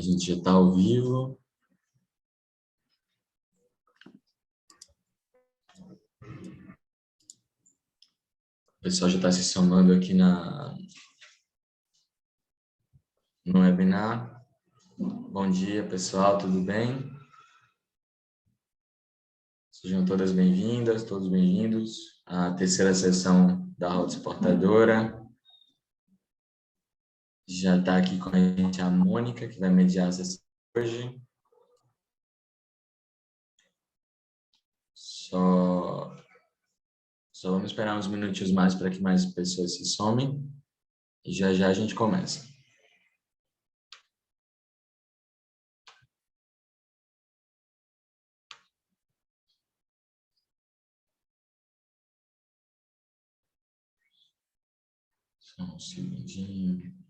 gente já está ao vivo. O pessoal já está se somando aqui no webinar. Bom dia, pessoal, tudo bem? Sejam todas bem-vindas, todos bem-vindos à terceira sessão da Rota Exportadora. Já está aqui com a gente a Mônica, que vai mediar a sessão hoje. Só vamos esperar uns minutinhos mais para que mais pessoas se somem. E já a gente começa. Só um segundinho.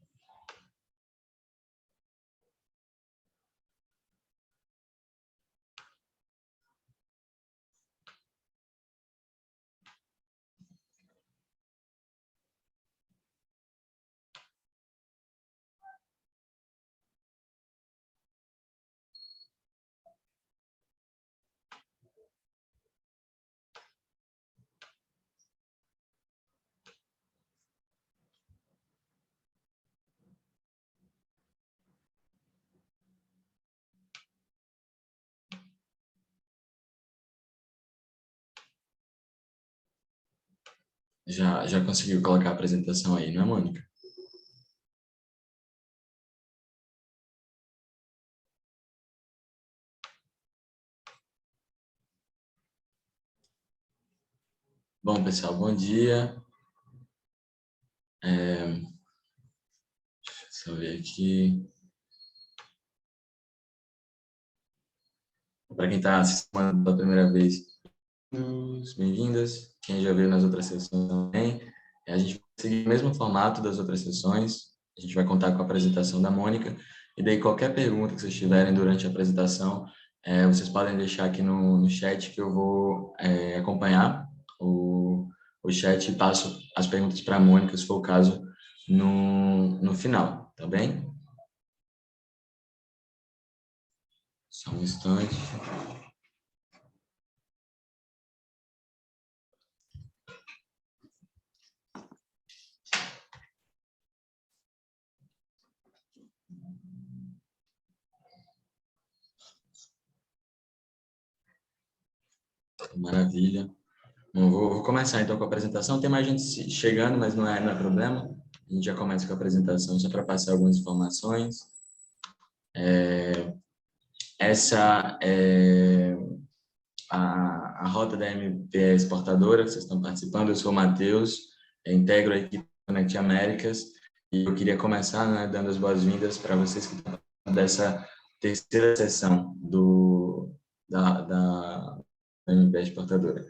Já conseguiu colocar a apresentação aí, não é, Mônica? Bom, pessoal, bom dia. Deixa eu só ver aqui. Para quem está assistindo pela primeira vez, bem-vindas. Quem já veio nas outras sessões também. A gente vai seguir o mesmo formato das outras sessões. A gente vai contar com a apresentação da Mônica. E daí, qualquer pergunta que vocês tiverem durante a apresentação, vocês podem deixar aqui no chat que eu vou acompanhar o chat e passo as perguntas para a Mônica, se for o caso, no final, tá bem? Só um instante. Maravilha. Bom, vou começar então com a apresentação. Tem mais gente chegando, mas não é problema. A gente já começa com a apresentação só para passar algumas informações. Essa é a rota da MPE Exportadora, que vocês estão participando. Eu sou o Matheus, integro a equipe Connect Américas, e eu queria começar, né, dando as boas-vindas para vocês que estão dessa terceira sessão da MPE Exportadora.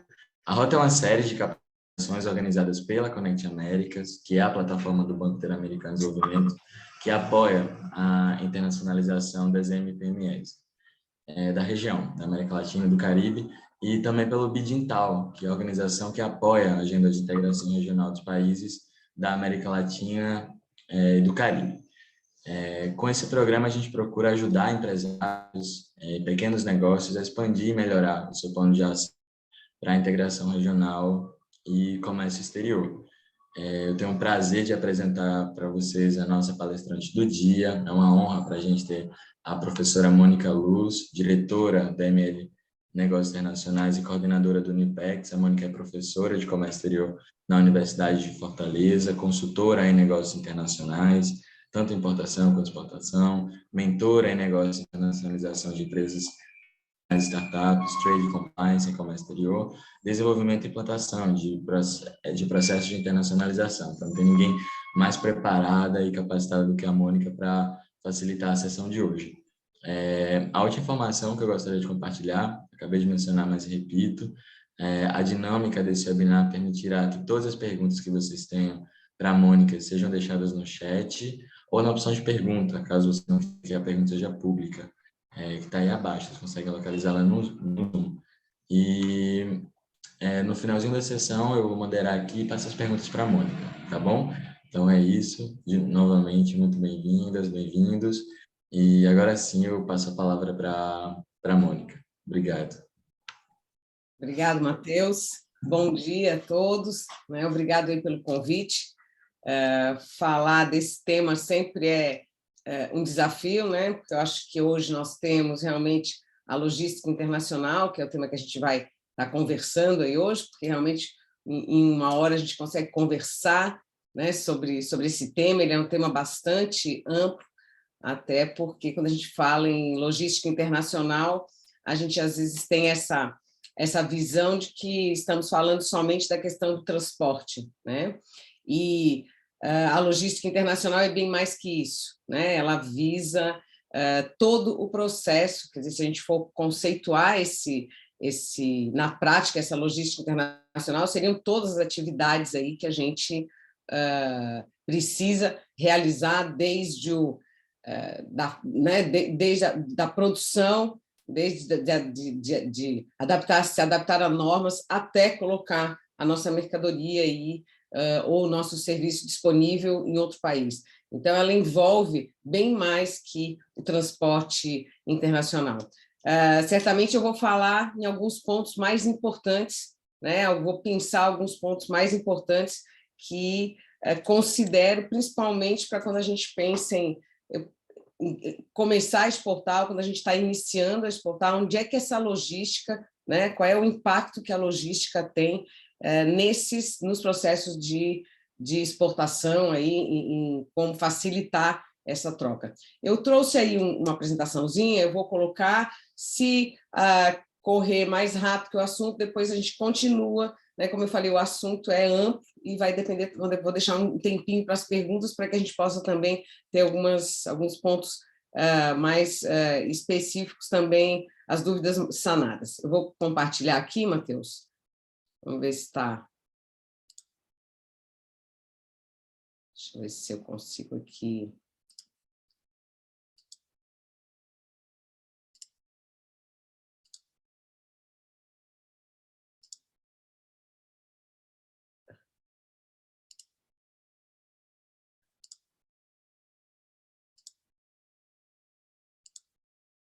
A rota é uma série de capacitações organizadas pela Connect Américas, que é a plataforma do Banco Interamericano de Desenvolvimento, que apoia a internacionalização das MPMEs da região, da América Latina e do Caribe, e também pelo BIDINTAL, que é a organização que apoia a agenda de integração regional dos países da América Latina e do Caribe. Com esse programa, a gente procura ajudar empresários e pequenos negócios a expandir e melhorar o seu plano de ação para a integração regional e comércio exterior. Eu tenho o prazer de apresentar para vocês a nossa palestrante do dia. É uma honra para a gente ter a professora Mônica Luz, diretora da ML Negócios Internacionais e coordenadora do Unipex. A Mônica é professora de comércio exterior na Universidade de Fortaleza, consultora em negócios internacionais, tanto importação quanto exportação, mentora em negócios e internacionalização de empresas, startups, trade compliance em comércio exterior, desenvolvimento e implantação de processos de internacionalização. Então, não tem ninguém mais preparada e capacitada do que a Mônica para facilitar a sessão de hoje. A outra informação que eu gostaria de compartilhar, acabei de mencionar, mas repito, a dinâmica desse webinar permitirá que todas as perguntas que vocês tenham para a Mônica sejam deixadas no chat ou na opção de pergunta, caso você não queira que a pergunta seja pública, que está aí abaixo, vocês conseguem localizá-la no Zoom. E no finalzinho da sessão eu vou moderar aqui e passar as perguntas para a Mônica, tá bom? Então é isso, novamente, muito bem-vindas, bem-vindos. E agora sim eu passo a palavra para a Mônica. Obrigado. Obrigado, Matheus. Bom dia a todos, né? Obrigado aí pelo convite. Falar desse tema sempre é um desafio, né? Porque eu acho que hoje nós temos realmente a logística internacional, que é o tema que a gente vai estar conversando aí hoje, porque realmente em uma hora a gente consegue conversar, né, sobre esse tema. Ele é um tema bastante amplo, até porque quando a gente fala em logística internacional, a gente às vezes tem essa visão de que estamos falando somente da questão do transporte, né? E a logística internacional é bem mais que isso, né? Ela visa todo o processo, quer dizer, se a gente for conceituar na prática, essa logística internacional, seriam todas as atividades aí que a gente precisa realizar desde desde a produção, desde de se adaptar a normas, até colocar a nossa mercadoria aí, ou o nosso serviço disponível em outro país. Então, ela envolve bem mais que o transporte internacional. Certamente eu vou falar em alguns pontos mais importantes, né? Eu vou pensar alguns pontos mais importantes que considero, principalmente para quando a gente pensa em começar a exportar, quando a gente está iniciando a exportar, onde é que essa logística, né, qual é o impacto que a logística tem nos processos de exportação, aí, em como facilitar essa troca. Eu trouxe aí uma apresentaçãozinha, eu vou colocar, se correr mais rápido que o assunto, depois a gente continua, né? Como eu falei, o assunto é amplo e vai depender, vou deixar um tempinho para as perguntas, para que a gente possa também ter alguns pontos mais específicos também, as dúvidas sanadas. Eu vou compartilhar aqui, Matheus. Vamos ver se está. Deixa eu ver se eu consigo aqui.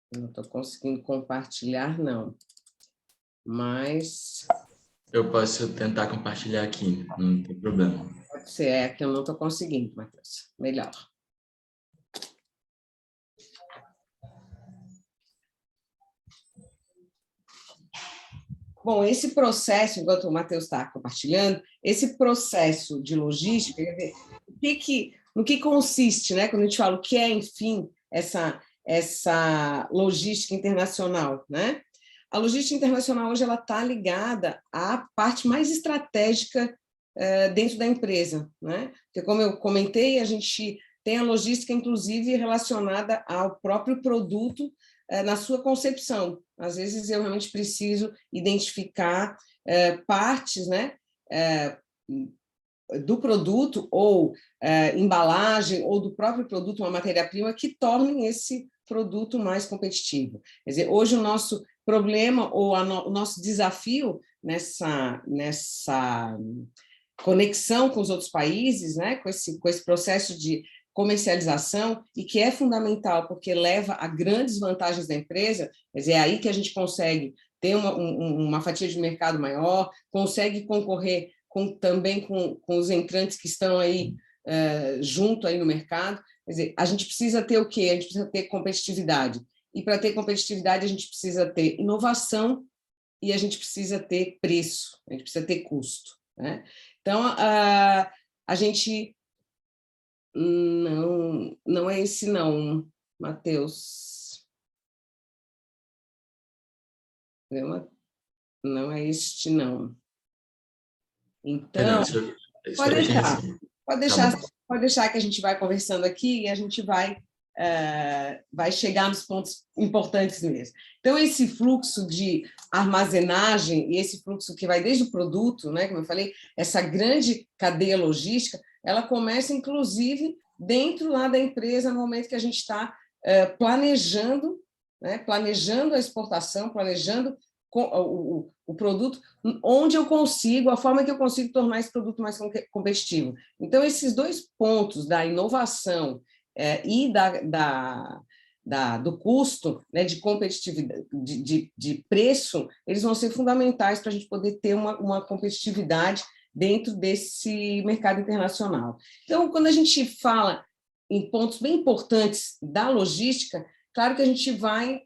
Não estou conseguindo compartilhar, não. Mas... Eu posso tentar compartilhar aqui, não tem problema. Pode ser, é que eu não estou conseguindo, Matheus. Melhor. Bom, esse processo, enquanto o Matheus está compartilhando, esse processo de logística, no que consiste, né? Quando a gente fala o que é, enfim, essa logística internacional, né? A logística internacional hoje ela está ligada à parte mais estratégica dentro da empresa, né? Porque, como eu comentei, a gente tem a logística, inclusive, relacionada ao próprio produto na sua concepção. Às vezes, eu realmente preciso identificar partes, né, do produto, ou embalagem, ou do próprio produto, uma matéria-prima, que tornem esse produto mais competitivo. Quer dizer, hoje o nosso problema, ou o nosso desafio nessa conexão com os outros países, né, com esse processo de comercialização, e que é fundamental, porque leva a grandes vantagens da empresa, quer dizer, é aí que a gente consegue ter uma fatia de mercado maior, consegue concorrer também com os entrantes que estão aí junto aí no mercado. Quer dizer, a gente precisa ter o quê? A gente precisa ter competitividade. E para ter competitividade, a gente precisa ter inovação e a gente precisa ter preço, a gente precisa ter custo, né? Então, a gente... Não é esse não, Matheus. Não é este não. Então, pode deixar que a gente vai conversando aqui e a gente vai chegar nos pontos importantes mesmo. Então, esse fluxo de armazenagem e esse fluxo que vai desde o produto, né, como eu falei, essa grande cadeia logística, ela começa, inclusive, dentro lá da empresa, no momento que a gente está planejando, né, planejando a exportação, planejando o produto, onde eu consigo, a forma que eu consigo tornar esse produto mais competitivo. Então, esses dois pontos da inovação e do custo, né, de competitividade, de preço, eles vão ser fundamentais para a gente poder ter uma competitividade dentro desse mercado internacional. Então, quando a gente fala em pontos bem importantes da logística, claro que a gente vai,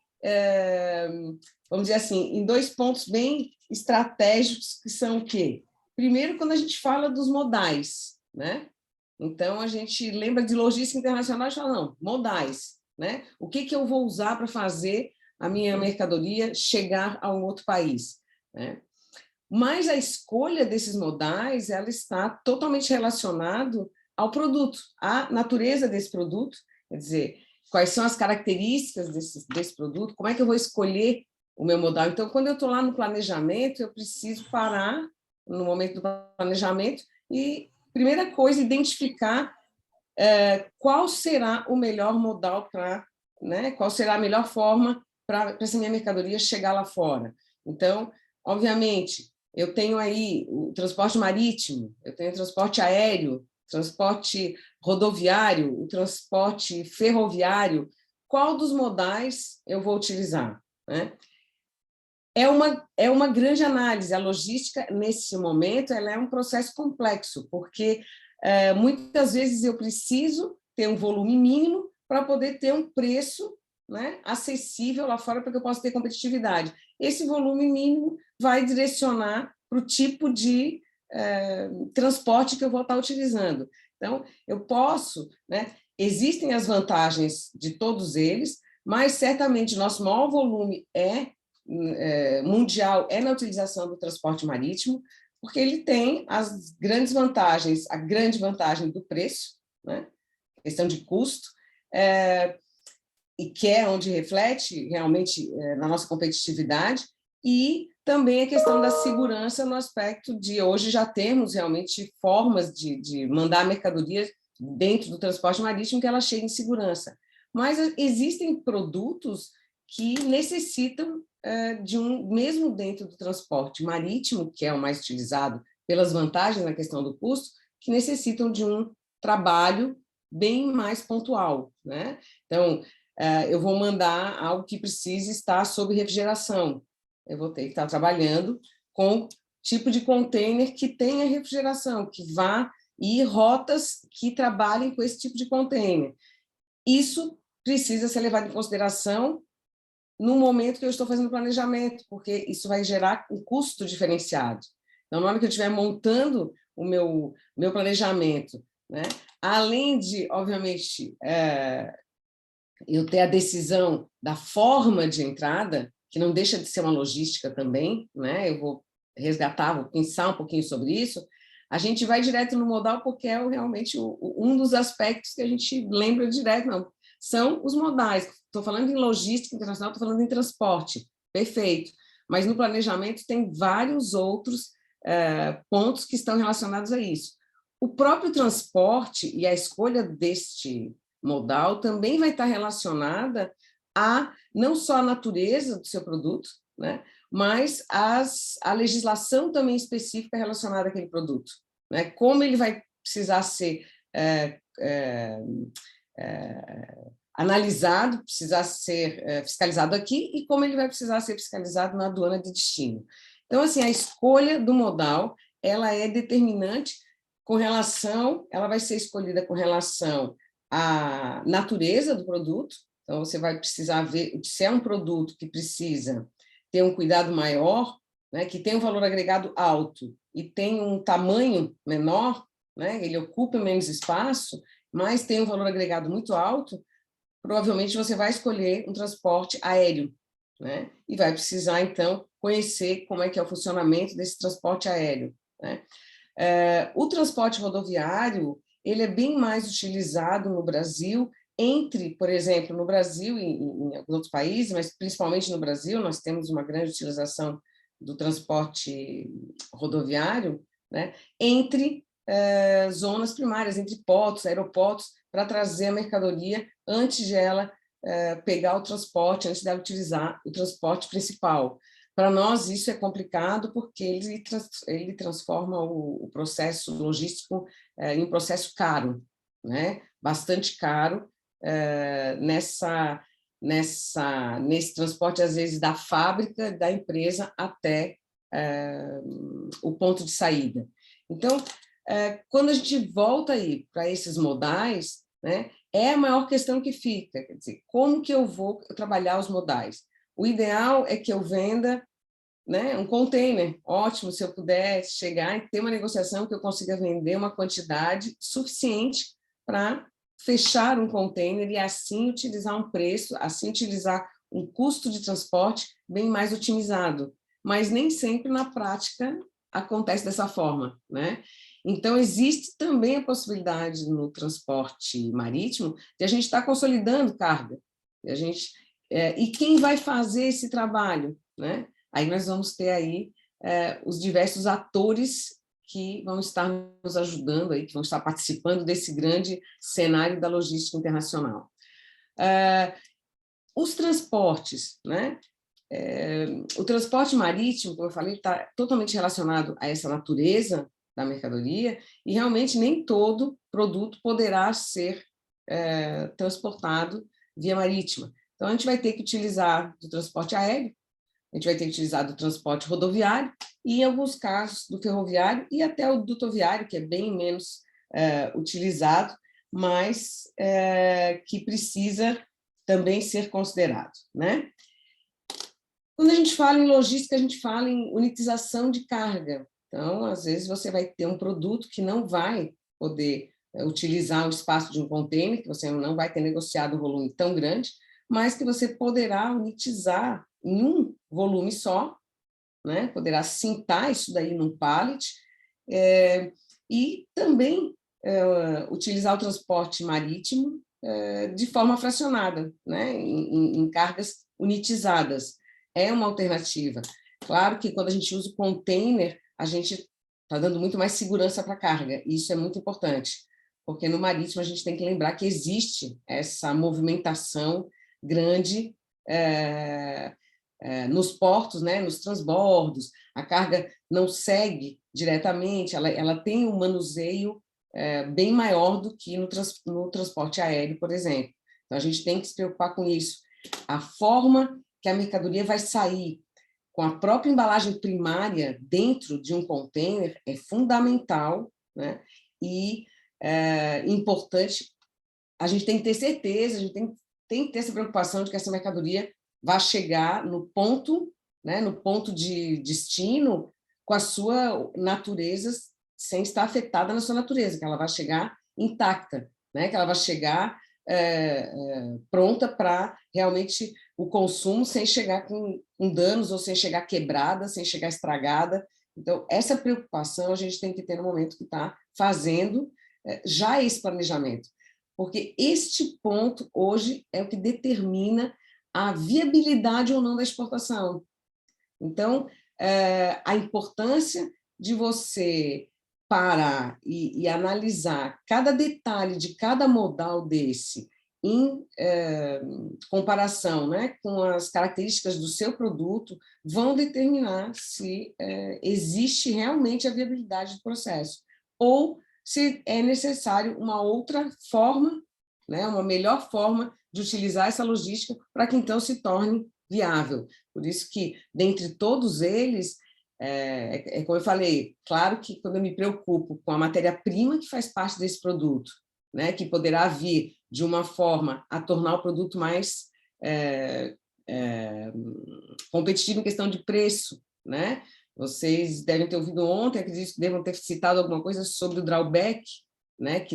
vamos dizer assim, em 2 pontos bem estratégicos, que são o quê? Primeiro, quando a gente fala dos modais, né? Então, a gente lembra de logística internacional e fala, não, modais, né? O que eu vou usar para fazer a minha mercadoria chegar a um outro país, né? Mas a escolha desses modais, ela está totalmente relacionado ao produto, à natureza desse produto, quer dizer, quais são as características desse produto, como é que eu vou escolher o meu modal. Então, quando eu estou lá no planejamento, eu preciso parar no momento do planejamento e, primeira coisa, identificar qual será o melhor modal para, né, qual será a melhor forma para essa minha mercadoria chegar lá fora. Então, obviamente, eu tenho aí o transporte marítimo, eu tenho o transporte aéreo, transporte rodoviário, o transporte ferroviário. Qual dos modais eu vou utilizar, né? É uma grande análise. A logística, nesse momento, ela é um processo complexo, porque muitas vezes eu preciso ter um volume mínimo para poder ter um preço, né, acessível lá fora para que eu possa ter competitividade. Esse volume mínimo vai direcionar para o tipo de transporte que eu vou estar utilizando. Então, eu posso, né, existem as vantagens de todos eles, mas certamente nosso maior volume mundial é na utilização do transporte marítimo, porque ele tem as grandes vantagens, a grande vantagem do preço, né? Questão de custo, e que é onde reflete realmente na nossa competitividade, e também a questão da segurança no aspecto de hoje já temos realmente formas de mandar mercadorias dentro do transporte marítimo que ela chegue em segurança. Mas existem produtos que necessitam mesmo dentro do transporte marítimo, que é o mais utilizado pelas vantagens na questão do custo, que necessitam de um trabalho bem mais pontual, né? Então, eu vou mandar algo que precise estar sob refrigeração. Eu vou ter que estar trabalhando com tipo de container que tenha refrigeração, que vá e rotas que trabalhem com esse tipo de container. Isso precisa ser levado em consideração no momento que eu estou fazendo o planejamento, porque isso vai gerar um custo diferenciado. Então, na hora que eu estiver montando o meu planejamento, né, além de, obviamente, eu ter a decisão da forma de entrada, que não deixa de ser uma logística também, né, eu vou resgatar, vou pensar um pouquinho sobre isso, a gente vai direto no modal porque é realmente um dos aspectos que a gente lembra direto, não, são os modais. Estou falando em logística internacional, estou falando em transporte, perfeito. Mas no planejamento tem vários outros pontos que estão relacionados a isso. O próprio transporte e a escolha deste modal também vai estar relacionada a não só a natureza do seu produto, né, mas a legislação também específica relacionada àquele produto, né, como ele vai precisar ser analisado, precisar ser fiscalizado aqui e como ele vai precisar ser fiscalizado na aduana de destino. Então, assim, a escolha do modal, ela é determinante com relação, ela vai ser escolhida com relação à natureza do produto, então você vai precisar ver se é um produto que precisa ter um cuidado maior, né, que tem um valor agregado alto e tem um tamanho menor, né, ele ocupa menos espaço, mas tem um valor agregado muito alto, provavelmente você vai escolher um transporte aéreo, né? E vai precisar, então, conhecer como é que é o funcionamento desse transporte aéreo, né? O transporte rodoviário, ele é bem mais utilizado no Brasil, por exemplo, no Brasil e em alguns outros países, mas principalmente no Brasil, nós temos uma grande utilização do transporte rodoviário, né? Entre zonas primárias, entre portos, aeroportos, para trazer a mercadoria antes de ela pegar o transporte, antes dela utilizar o transporte principal. Para nós, isso é complicado porque ele transforma o processo logístico em um processo caro, né? Bastante caro, nesse transporte, às vezes, da fábrica, da empresa, até o ponto de saída. Então, quando a gente volta aí para esses modais, né, é a maior questão que fica, quer dizer, como que eu vou trabalhar os modais? O ideal é que eu venda, né, um container, ótimo, se eu puder chegar e ter uma negociação que eu consiga vender uma quantidade suficiente para fechar um container e assim utilizar um preço, assim utilizar um custo de transporte bem mais otimizado. Mas nem sempre na prática acontece dessa forma, né? Então, existe também a possibilidade no transporte marítimo de a gente estar consolidando carga. E quem vai fazer esse trabalho, né? Aí nós vamos ter aí os diversos atores que vão estar nos ajudando, aí, que vão estar participando desse grande cenário da logística internacional. Os transportes, né? O transporte marítimo, como eu falei, está totalmente relacionado a essa natureza da mercadoria e realmente nem todo produto poderá ser transportado via marítima. Então, a gente vai ter que utilizar do transporte aéreo, a gente vai ter que utilizar do transporte rodoviário e, em alguns casos, do ferroviário e até o dutoviário, que é bem menos utilizado, mas que precisa também ser considerado, né? Quando a gente fala em logística, a gente fala em unitização de carga. Então, às vezes, você vai ter um produto que não vai poder utilizar o espaço de um container, que você não vai ter negociado um volume tão grande, mas que você poderá unitizar em um volume só, né? Poderá cintar isso daí num pallet, e também utilizar o transporte marítimo de forma fracionada, né? Em cargas unitizadas. É uma alternativa. Claro que quando a gente usa o container, a gente está dando muito mais segurança para a carga, e isso é muito importante, porque no marítimo a gente tem que lembrar que existe essa movimentação grande nos portos, né, nos transbordos, a carga não segue diretamente, ela tem um manuseio bem maior do que no transporte aéreo, por exemplo. Então, a gente tem que se preocupar com isso. A forma que a mercadoria vai sair com a própria embalagem primária dentro de um container é fundamental, né? E importante. A gente tem que ter certeza, a gente tem que ter essa preocupação de que essa mercadoria vai chegar no ponto, né, no ponto de destino, com a sua natureza, sem estar afetada na sua natureza, que ela vai chegar intacta, né, que ela vai chegar pronta para realmente o consumo, sem chegar com danos, ou sem chegar quebrada, sem chegar estragada. Então, essa preocupação a gente tem que ter no momento que está fazendo já esse planejamento, porque este ponto, hoje, é o que determina a viabilidade ou não da exportação. Então, a importância de você parar e analisar cada detalhe de cada modal desse em comparação, né, com as características do seu produto, vão determinar se existe realmente a viabilidade do processo, ou se é necessário uma outra forma, né, uma melhor forma de utilizar essa logística para que então se torne viável. Por isso que, dentre todos eles, como eu falei, claro que quando eu me preocupo com a matéria-prima que faz parte desse produto, né, que poderá vir de uma forma a tornar o produto mais competitivo em questão de preço, né? Vocês devem ter ouvido ontem, acredito que devam ter citado alguma coisa sobre o drawback, né,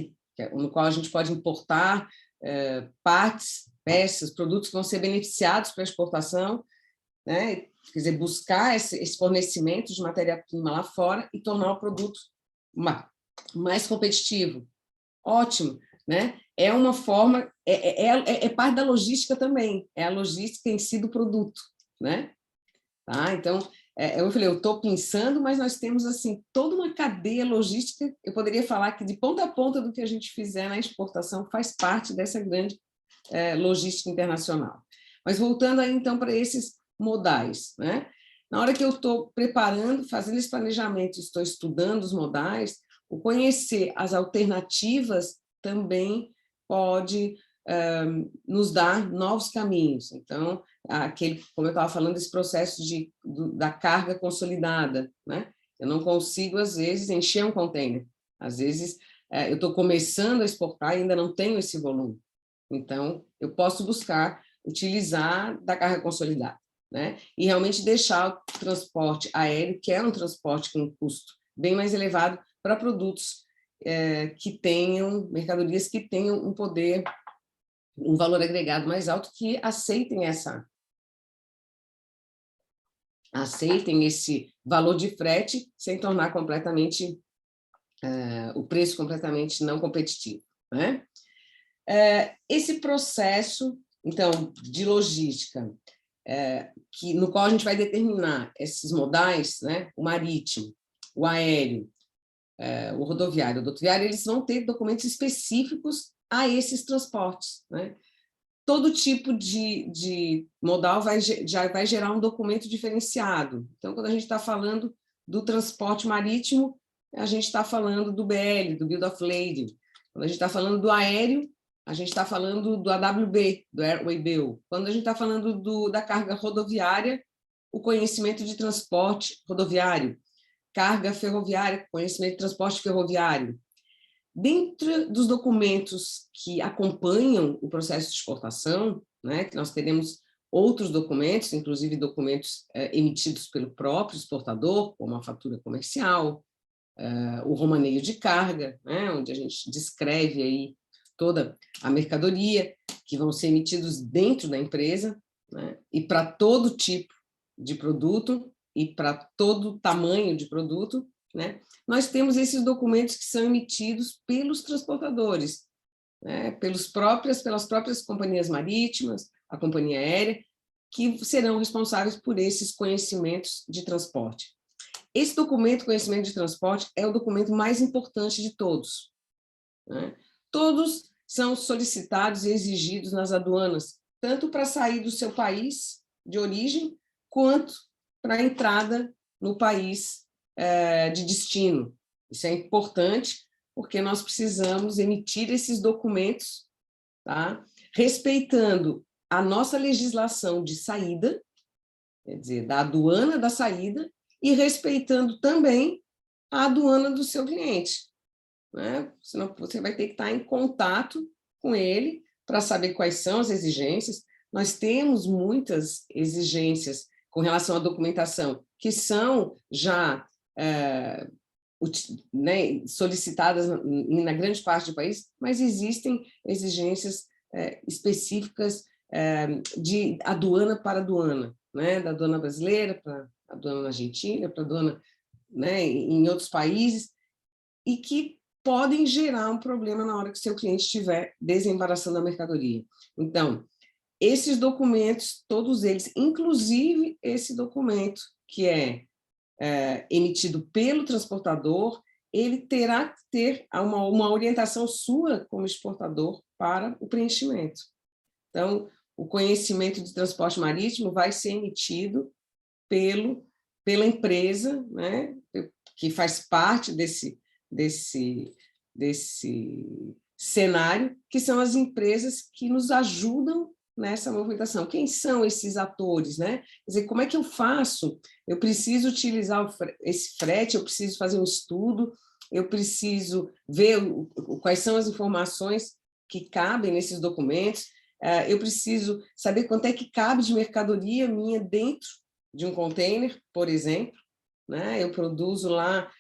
no qual a gente pode importar partes, peças, produtos que vão ser beneficiados para a exportação, né? Quer dizer, buscar esse fornecimento de matéria-prima lá fora e tornar o produto mais competitivo. Ótimo, né? É uma forma, é parte da logística também, é a logística em si do produto, né? Tá? Então, eu falei, eu estou pensando, mas nós temos assim toda uma cadeia logística. Eu poderia falar que de ponta a ponta do que a gente fizer na exportação faz parte dessa grande logística internacional. Mas voltando aí então para esses modais, né? Na hora que eu estou preparando, fazendo esse planejamento, estou estudando os modais, o conhecer as alternativas também pode nos dá novos caminhos. Então, como eu estava falando, esse processo da carga consolidada, né? Eu não consigo, às vezes, encher um container. Às vezes, eu estou começando a exportar e ainda não tenho esse volume. Então, eu posso buscar utilizar da carga consolidada, né? E realmente deixar o transporte aéreo, que é um transporte com um custo bem mais elevado, para produtos que tenham, mercadorias que tenham um poder, um valor agregado mais alto, que aceitem esse valor de frete sem tornar completamente o preço completamente não competitivo, né? Esse processo, então, de logística, no qual a gente vai determinar esses modais, né? O marítimo, o aéreo, o rodoviário. O rodoviário, eles vão ter documentos específicos a esses transportes, né? Todo tipo de modal já vai gerar um documento diferenciado. Então, quando a gente está falando do transporte marítimo, a gente está falando do BL, do Bill of Lading. Quando a gente está falando do aéreo, a gente está falando do AWB, do Airway Bill. Quando a gente está falando da carga rodoviária, o conhecimento de transporte rodoviário. Carga ferroviária, conhecimento de transporte ferroviário. Dentro dos documentos que acompanham o processo de exportação, né, que nós teremos outros documentos, inclusive documentos emitidos pelo próprio exportador, como a fatura comercial, o romaneio de carga, né, onde a gente descreve aí toda a mercadoria, que vão ser emitidos dentro da empresa, né, e para todo tipo de produto, e para todo tamanho de produto, né, nós temos esses documentos que são emitidos pelos transportadores, né, pelas próprias companhias marítimas, a companhia aérea, que serão responsáveis por esses conhecimentos de transporte. Esse documento, conhecimento de transporte, é o documento mais importante de todos, né? Todos são solicitados e exigidos nas aduanas, tanto para sair do seu país de origem, quanto para a entrada no país de destino. Isso é importante, porque nós precisamos emitir esses documentos, tá? Respeitando a nossa legislação de saída, quer dizer, da aduana da saída, e respeitando também a aduana do seu cliente, né? Senão você vai ter que estar em contato com ele para saber quais são as exigências. Nós temos muitas exigências com relação à documentação, que são já solicitadas na grande parte do país, mas existem exigências específicas de aduana para aduana, né? Da aduana brasileira para a aduana na Argentina, para a aduana, né, em outros países, e que podem gerar um problema na hora que o seu cliente estiver desembaraçando a mercadoria. Então, esses documentos, todos eles, inclusive esse documento que é emitido pelo transportador, ele terá que ter uma orientação sua como exportador para o preenchimento. Então, o conhecimento de transporte marítimo vai ser emitido pela empresa, né, que faz parte desse cenário, que são as empresas que nos ajudam nessa movimentação. Quem são esses atores, né? Quer dizer, como é que eu faço? Eu preciso utilizar esse frete, eu preciso fazer um estudo, eu preciso ver quais são as informações que cabem nesses documentos, eu preciso saber quanto é que cabe de mercadoria minha dentro de um container, por exemplo, né? Eu produzo lá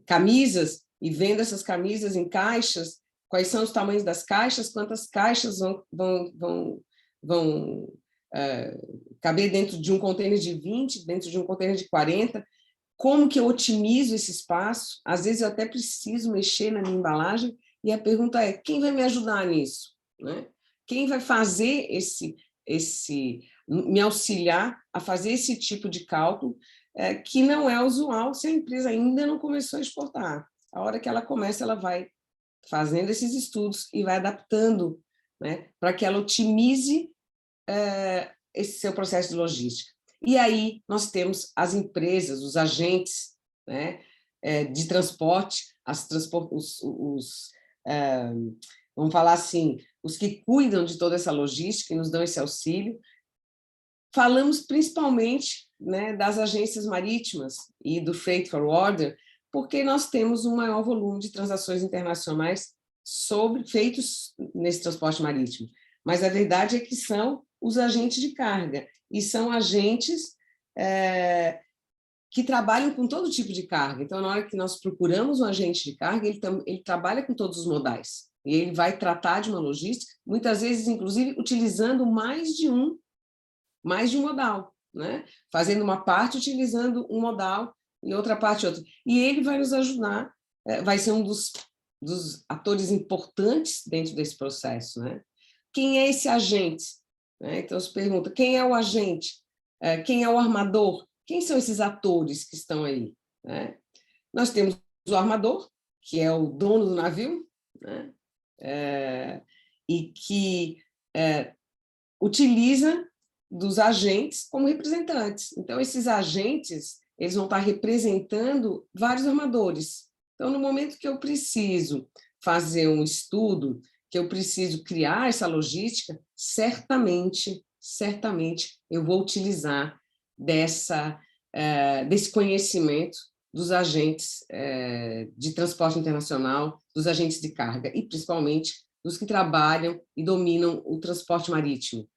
camisas e vendo essas camisas em caixas, quais são os tamanhos das caixas, quantas caixas vão caber dentro de um container de 20, dentro de um container de 40, como que eu otimizo esse espaço? Às vezes eu até preciso mexer na minha embalagem, e a pergunta é, quem vai me ajudar nisso, né? Quem vai fazer me auxiliar a fazer esse tipo de cálculo, que não é usual se a empresa ainda não começou a exportar. A hora que ela começa, ela vai fazendo esses estudos e vai adaptando, né, para que ela otimize esse seu processo de logística. E aí nós temos as empresas, os agentes, né, de transporte, vamos falar assim, os que cuidam de toda essa logística e nos dão esse auxílio. Falamos principalmente, né, das agências marítimas e do freight forwarder, porque nós temos um maior volume de transações internacionais feitos nesse transporte marítimo. Mas a verdade é que são os agentes de carga, e são agentes que trabalham com todo tipo de carga. Então, na hora que nós procuramos um agente de carga, ele trabalha com todos os modais, e ele vai tratar de uma logística, muitas vezes, inclusive, utilizando mais de um modal, né? Fazendo uma parte utilizando um modal e outra parte outra. E ele vai nos ajudar, vai ser um dos atores importantes dentro desse processo, né? Quem é esse agente? Então, se pergunta, quem é o agente? Quem é o armador? Quem são esses atores que estão aí? Né? Nós temos o armador, que é o dono do navio, né? E que utiliza dos agentes como representantes. Então, esses agentes, eles vão estar representando vários armadores. Então, no momento que eu preciso fazer um estudo, que eu preciso criar essa logística, certamente eu vou utilizar desse conhecimento dos agentes de transporte internacional, dos agentes de carga, e principalmente dos que trabalham e dominam o transporte marítimo.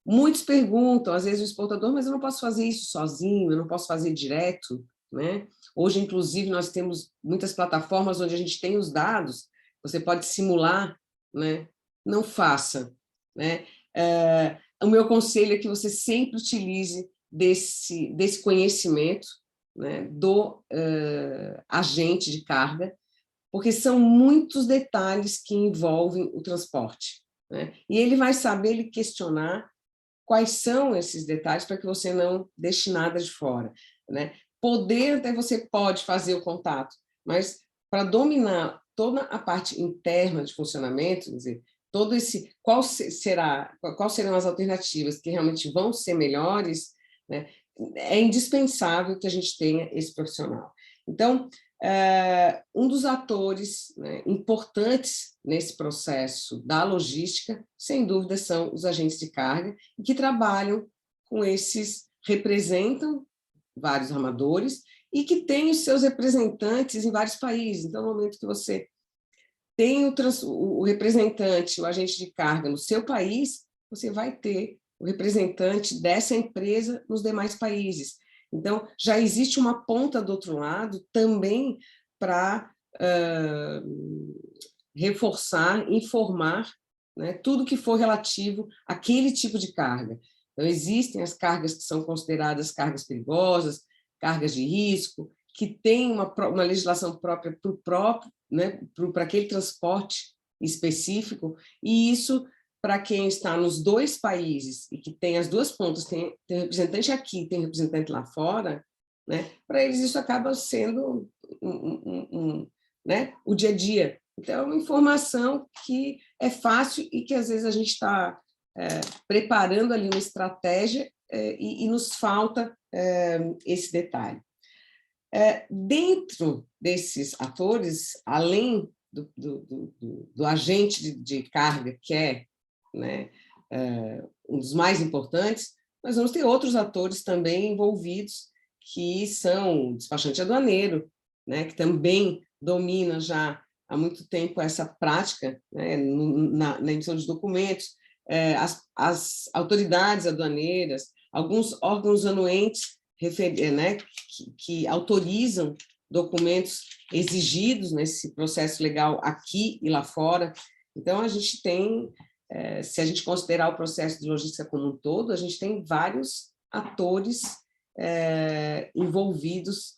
Muitos perguntam, às vezes, o exportador, mas eu não posso fazer isso sozinho, eu não posso fazer direto, né? Hoje, inclusive, nós temos muitas plataformas onde a gente tem os dados, você pode simular, né? Não faça, né? O meu conselho é que você sempre utilize desse conhecimento, né, do agente de carga, porque são muitos detalhes que envolvem o transporte, né? E ele vai saber lhe questionar quais são esses detalhes para que você não deixe nada de fora, né? Poder, até você pode fazer o contato, mas para dominar toda a parte interna de funcionamento, quer dizer, quais serão as alternativas que realmente vão ser melhores, né? É indispensável que a gente tenha esse profissional. Então, um dos atores, né, importantes nesse processo da logística, sem dúvida, são os agentes de carga, que trabalham com representam vários armadores e que têm os seus representantes em vários países. Então, no momento que você tem o representante, o agente de carga no seu país, você vai ter o representante dessa empresa nos demais países. Então, já existe uma ponta do outro lado também para reforçar, informar, né, tudo que for relativo àquele tipo de carga. Então, existem as cargas que são consideradas cargas perigosas, cargas de risco, que têm uma legislação própria né, para aquele transporte específico, e isso, para quem está nos dois países e que tem as duas pontas, tem representante aqui, tem representante lá fora, né, para eles isso acaba sendo né, o dia a dia. Então, é uma informação que é fácil e que, às vezes, a gente está preparando ali uma estratégia e nos falta esse detalhe. Dentro desses atores, além do agente de carga, que é, né, um dos mais importantes, nós vamos ter outros atores também envolvidos, que são o despachante aduaneiro, né, que também domina já há muito tempo essa prática, né, na emissão de documentos, as autoridades aduaneiras, alguns órgãos anuentes né, que autorizam documentos exigidos nesse processo legal aqui e lá fora. Então, a gente tem, se a gente considerar o processo de logística como um todo, a gente tem vários atores envolvidos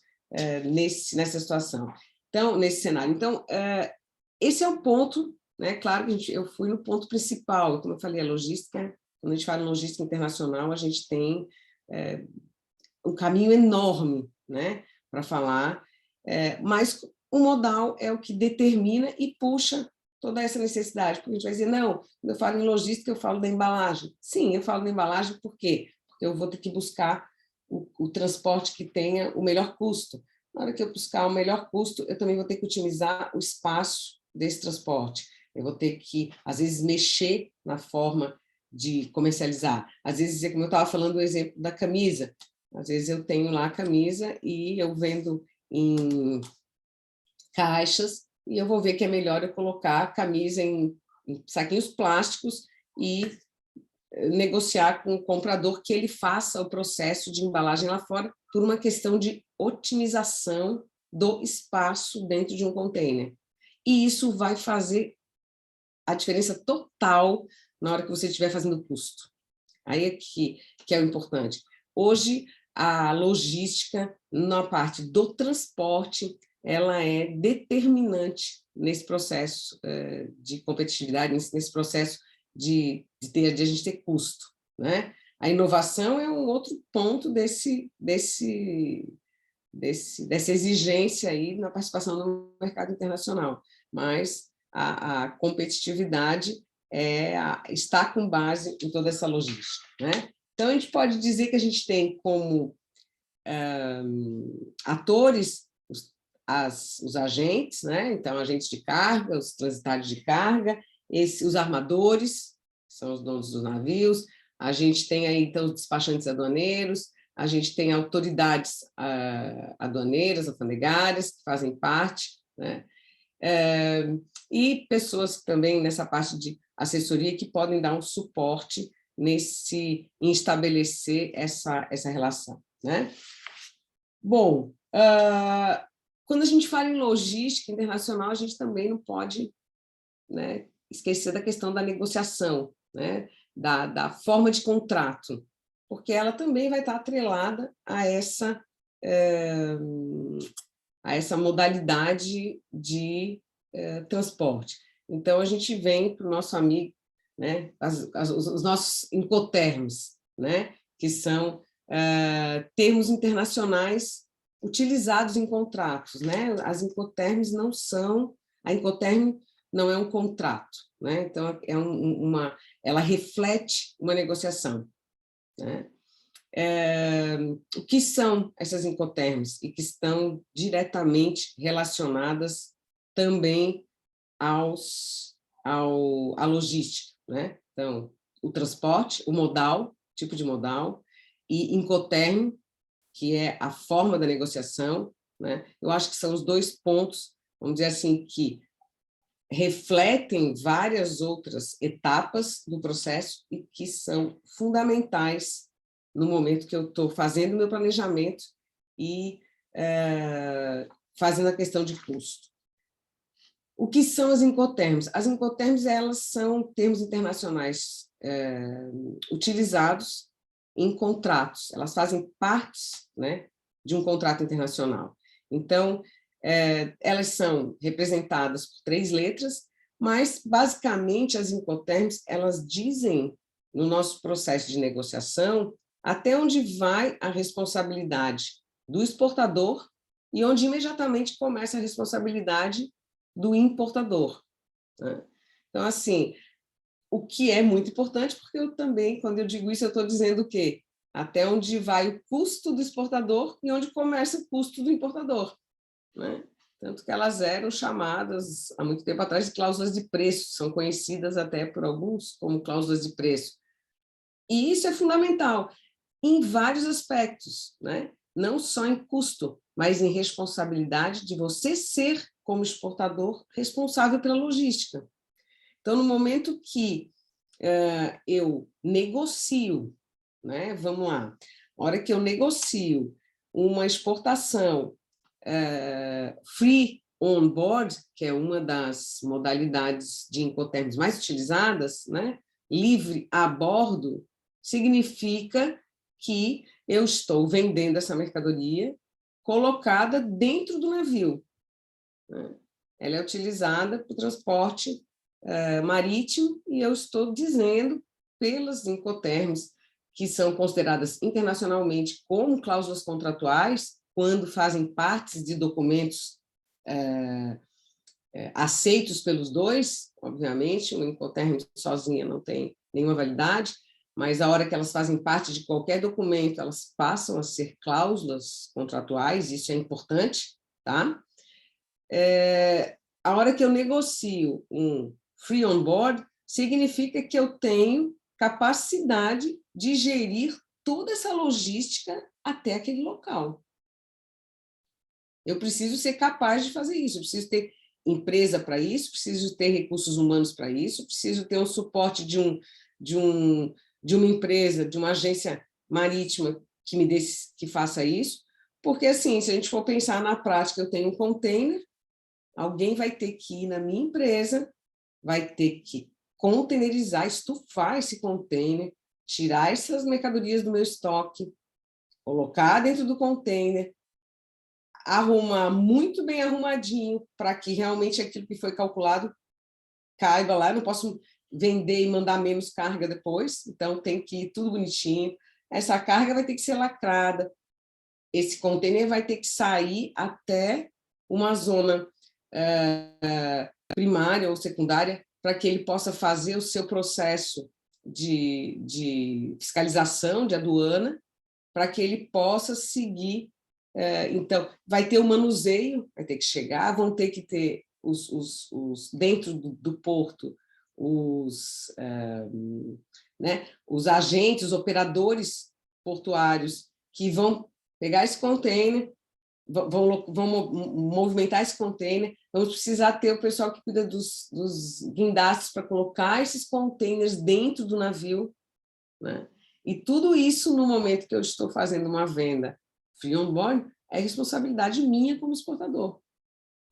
nessa situação. Então, nesse cenário. Então, esse é o ponto, né? Claro que eu fui no ponto principal, como eu falei, a logística, quando a gente fala em logística internacional, a gente tem um caminho enorme, né, para falar, mas o modal é o que determina e puxa toda essa necessidade, porque a gente vai dizer, não, quando eu falo em logística, eu falo da embalagem. Sim, eu falo da embalagem por quê? Porque eu vou ter que buscar o transporte que tenha o melhor custo. Na hora que eu buscar o melhor custo, eu também vou ter que otimizar o espaço desse transporte. eu vou ter que, às vezes, mexer na forma de comercializar. Às vezes, como eu estava falando do exemplo da camisa, às vezes eu tenho lá a camisa e eu vendo em caixas e eu vou ver que é melhor eu colocar a camisa em saquinhos plásticos e negociar com o comprador que ele faça o processo de embalagem lá fora por uma questão de otimização do espaço dentro de um container. E isso vai fazer a diferença total na hora que você estiver fazendo o custo. Aí é que é o importante. Hoje, a logística, na parte do transporte, ela é determinante nesse processo de competitividade, nesse processo de a gente ter custo, né? A inovação é um outro ponto dessa exigência aí na participação no mercado internacional, mas a competitividade está com base em toda essa logística, né? Então, a gente pode dizer que a gente tem como atores os agentes, né? Então, agentes de carga, os transitários de carga, os armadores, que são os donos dos navios, a gente tem aí, então, os despachantes aduaneiros, a gente tem autoridades aduaneiras, alfandegárias, que fazem parte, né? E pessoas também nessa parte de assessoria que podem dar um suporte em estabelecer essa relação, né? Bom, quando a gente fala em logística internacional, a gente também não pode, né, esquecer da questão da negociação, né, da forma de contrato, porque ela também vai estar atrelada a essa modalidade de transporte. Então, a gente vem para o nosso amigo, né, os nossos incoterms, né, que são termos internacionais utilizados em contratos, né? As incoterms não são... A incoterm não é um contrato, né? Então, ela reflete uma negociação, né? O que são essas incoterms e que estão diretamente relacionadas também à logística, né? Então, o transporte, o modal, tipo de modal, e incoterm, que é a forma da negociação, né? Eu acho que são os dois pontos, vamos dizer assim, que refletem várias outras etapas do processo e que são fundamentais no momento que eu estou fazendo o meu planejamento e fazendo a questão de custo. O que são as incoterms? As incoterms, elas são termos internacionais utilizados em contratos, elas fazem parte, né, de um contrato internacional. Então, elas são representadas por 3 letras, mas, basicamente, as incoterms, elas dizem, no nosso processo de negociação, até onde vai a responsabilidade do exportador e onde imediatamente começa a responsabilidade do importador, né? Então, assim, o que é muito importante, porque eu também, quando eu digo isso, eu estou dizendo o quê? Até onde vai o custo do exportador e onde começa o custo do importador, né? Tanto que elas eram chamadas, há muito tempo atrás, de cláusulas de preço, são conhecidas até por alguns como cláusulas de preço. E isso é fundamental, em vários aspectos, né? Não só em custo, mas em responsabilidade de você ser, como exportador, responsável pela logística. Então, no momento que eu negocio, né? Vamos lá, na hora que eu negocio uma exportação free on board, que é uma das modalidades de incoterms mais utilizadas, né? Livre a bordo, significa que eu estou vendendo essa mercadoria colocada dentro do navio, né? Ela é utilizada para o transporte marítimo e eu estou dizendo, pelas incoterms, que são consideradas internacionalmente como cláusulas contratuais, quando fazem parte de documentos aceitos pelos dois, obviamente, uma incoterm sozinha não tem nenhuma validade, mas a hora que elas fazem parte de qualquer documento, elas passam a ser cláusulas contratuais, isso é importante, tá? A hora que eu negocio um free on board significa que eu tenho capacidade de gerir toda essa logística até aquele local. Eu preciso ser capaz de fazer isso, eu preciso ter empresa para isso, preciso ter recursos humanos para isso, preciso ter um suporte de uma empresa, de uma agência marítima que faça isso, porque, assim, se a gente for pensar na prática, eu tenho um container, alguém vai ter que ir na minha empresa, vai ter que containerizar, estufar esse container, tirar essas mercadorias do meu estoque, colocar dentro do container, arrumar muito bem arrumadinho para que realmente aquilo que foi calculado caiba lá. Eu não posso vender e mandar menos carga depois, então tem que ir tudo bonitinho. Essa carga vai ter que ser lacrada, esse container vai ter que sair até uma zona primária ou secundária para que ele possa fazer o seu processo de fiscalização, de aduana, para que ele possa seguir. Então, vai ter o manuseio, vai ter que chegar, vão ter que ter dentro do porto os agentes, os operadores portuários que vão pegar esse container, vão movimentar esse container, vamos precisar ter o pessoal que cuida dos guindastes para colocar esses containers dentro do navio, né? E tudo isso, no momento que eu estou fazendo uma venda free on board, é responsabilidade minha como exportador.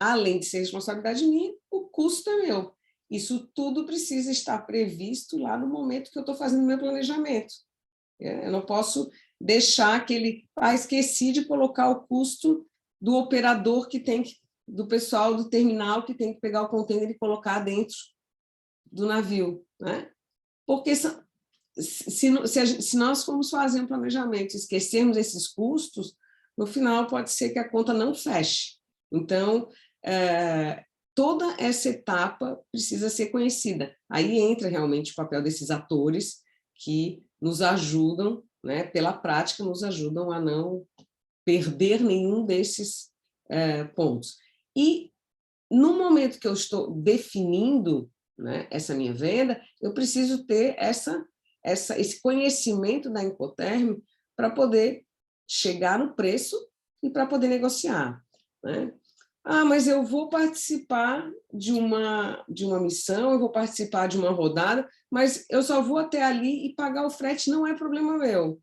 Além de ser responsabilidade minha, o custo é meu. Isso tudo precisa estar previsto lá no momento que eu estou fazendo o meu planejamento. Eu não posso deixar aquele... esqueci de colocar o custo do operador do pessoal do terminal que tem que pegar o container e colocar dentro do navio, né? Porque se nós formos fazer um planejamento e esquecermos esses custos, no final pode ser que a conta não feche. Então, toda essa etapa precisa ser conhecida. Aí entra realmente o papel desses atores que nos ajudam, né, pela prática, nos ajudam a não perder nenhum desses pontos. E, no momento que eu estou definindo, né, essa minha venda, eu preciso ter esse conhecimento da Incoterm para poder chegar no preço e para poder negociar, né? Mas eu vou participar de uma missão, eu vou participar de uma rodada, mas eu só vou até ali e pagar o frete não é problema meu.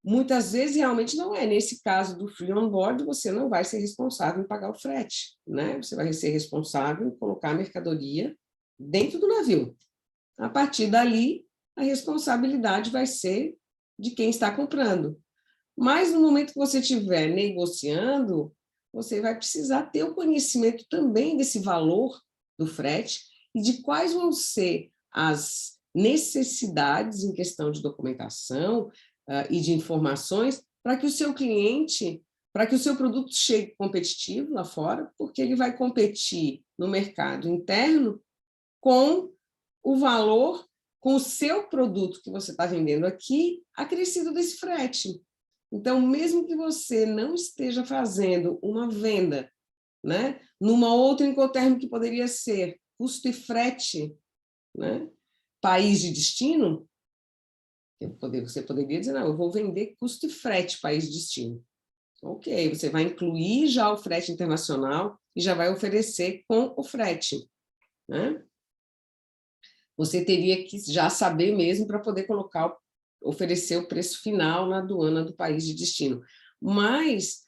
Muitas vezes, realmente, não é. Nesse caso do free on board, você não vai ser responsável em pagar o frete, né? Você vai ser responsável em colocar a mercadoria dentro do navio. A partir dali, a responsabilidade vai ser de quem está comprando. Mas, no momento que você estiver negociando, você vai precisar ter o conhecimento também desse valor do frete e de quais vão ser as necessidades em questão de documentação e de informações para que o seu cliente, para que o seu produto chegue competitivo lá fora, porque ele vai competir no mercado interno com o valor, com o seu produto que você está vendendo aqui, acrescido desse frete. Então, mesmo que você não esteja fazendo uma venda, né, numa outra Incoterm que poderia ser custo e frete, né, país de destino, você poderia dizer, não, eu vou vender custo e frete país de destino. Ok, você vai incluir já o frete internacional e já vai oferecer com o frete, né? Você teria que já saber mesmo para poder oferecer o preço final na aduana do país de destino. Mas,